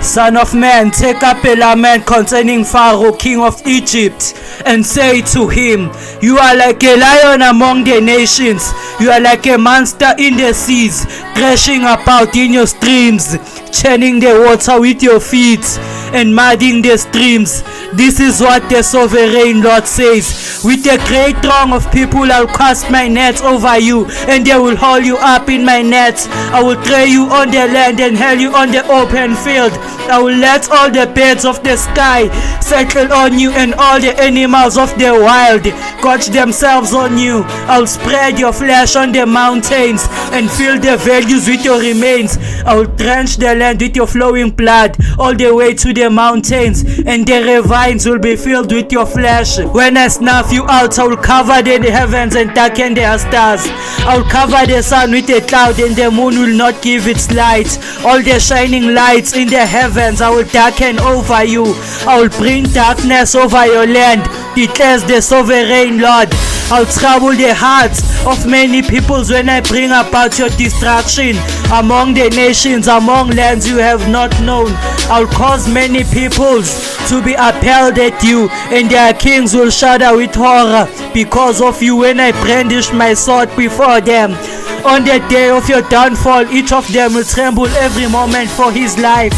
Son of man, take up a lament concerning Pharaoh, king of Egypt, and say to him, you are like a lion among the nations, you are like a monster in the seas, crashing about in your streams, churning the water with your feet, and muddying the streams. This is what the sovereign Lord says. With a great throng of people I'll cast my net over you, and they will haul you up in my net. I will throw you on the land and hurl you on the open field. I will let all the birds of the sky settle on you, and all the animals of the wild gorge themselves on you. I'll spread your flesh on the mountains and fill the valleys with your remains. I will drench the land with your flowing blood all the way to the mountains, and the ravines will be filled with your flesh. When I snuff you out, I will cover the heavens and darken their stars. I will cover the sun with a cloud, and the moon will not give its light. All the shining lights in the heavens I will darken over you. I will bring darkness over your land, declares the sovereign Lord. I'll trouble the hearts of many peoples when I bring about your destruction among the nations, among lands you have not known. I'll cause many peoples to be appalled at you, and their kings will shudder with horror because of you when I brandish my sword before them. On the day of your downfall, each of them will tremble every moment for his life.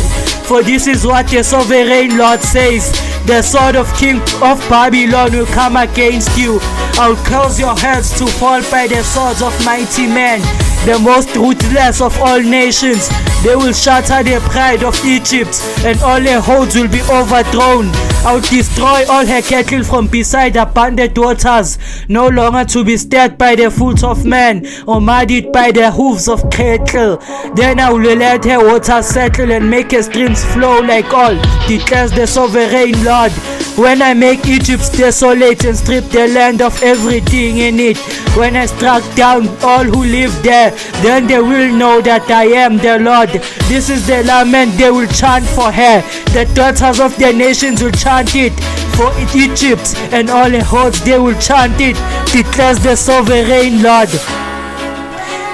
For this is what the sovereign Lord says. The sword of King of Babylon will come against you. I'll cause your heads to fall by the swords of mighty men, the most ruthless of all nations. They will shatter the pride of Egypt, and all her hosts will be overthrown. I'll destroy all her cattle from beside abundant waters, no longer to be stirred by the foot of man or muddied by the hooves of cattle. Then I will let her waters settle and make her streams flow like oil, declares the sovereign Lord. When I make Egypt desolate and strip the land of everything in it, when I struck down all who live there, then they will know that I am the Lord. This is the lament they will chant for her. The daughters of the nations will chant it for Egypt, and all the hosts they will chant it, declares the sovereign Lord.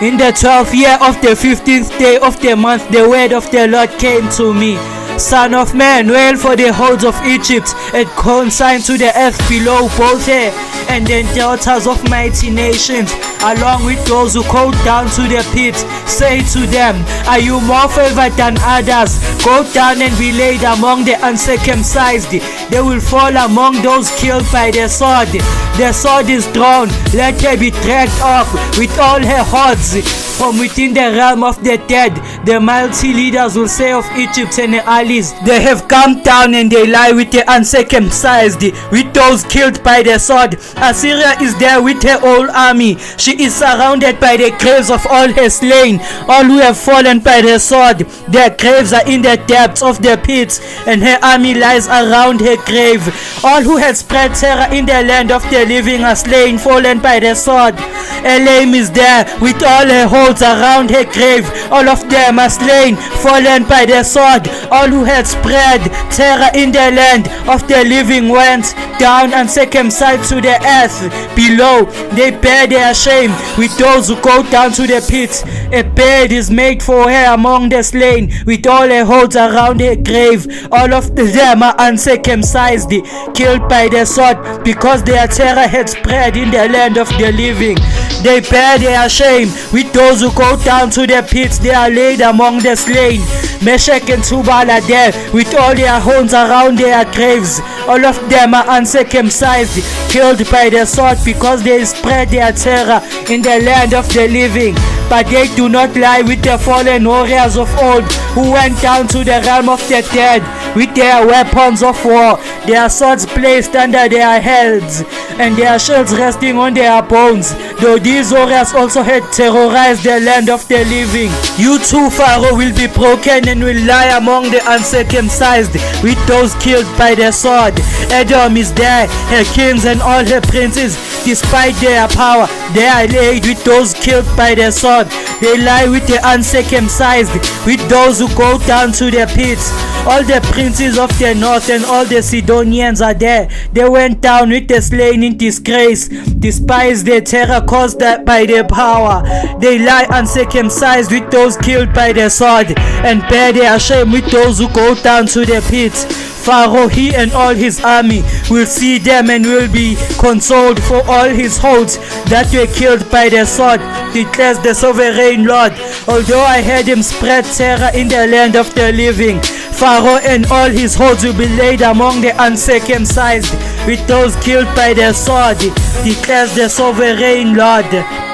In the 12th year of the 15th day of the month, the word of the Lord came to me. Son of man, wail for the hosts of Egypt, and consign to the earth below both her and the daughters of mighty nations, along with those who go down to the pit. Say to them, are you more favored than others? Go down and be laid among the uncircumcised. They will fall among those killed by the sword. The sword is drawn, let her be dragged off with all her hordes from within the realm of the dead. The mighty leaders will say of Egypt and her allies, they have come down and they lie with the uncircumcised, with those killed by the sword. Assyria is there with her whole army. She is surrounded by the graves of all her slain, all who have fallen by the sword. Their graves are in the depths of the pits, and her army lies around her grave. All who had spread terror in the land of the living are slain, fallen by the sword. Elam is there with all her hosts around her grave. All of them are slain, fallen by the sword. All who had spread terror in the land of the living went down uncircumcised to the earth below. They bear their shame with those who go down to the pits. A bed is made for her among the slain, with all her hosts around her grave. All of them are uncircumcised, killed by the sword, because their terror had spread in the land of the living. They bear their shame with those who go down to the pits. They are laid among the slain. Meshach and Tubal are there with all their horns around their graves. All of them are uncircumcised, killed by the sword, because they spread their terror in the land of the living. But they do not lie with the fallen warriors of old, who went down to the realm of the dead with their weapons of war, their swords placed under their heads, and their shields resting on their bones. Though these warriors also had terrorized the land of the living. You too, Pharaoh, will be broken and will lie among the uncircumcised with those killed by the sword. Edom is there, her kings and all her princes, despite their power. They are laid with those killed by the sword. sword. They lie with the uncircumcised, with those who go down to the pits. All the princes of the north and all the Sidonians are there. They went down with the slain in disgrace, despise the terror caused by their power. They lie uncircumcised with those killed by the sword, and bear their shame with those who go down to the pits. Pharaoh, he and all his army will see them and will be consoled for all his hosts that were killed by the sword, declares the sovereign Lord. Although I heard him spread terror in the land of the living, Pharaoh and all his hosts will be laid among the uncircumcised with those killed by the sword, declares the sovereign Lord.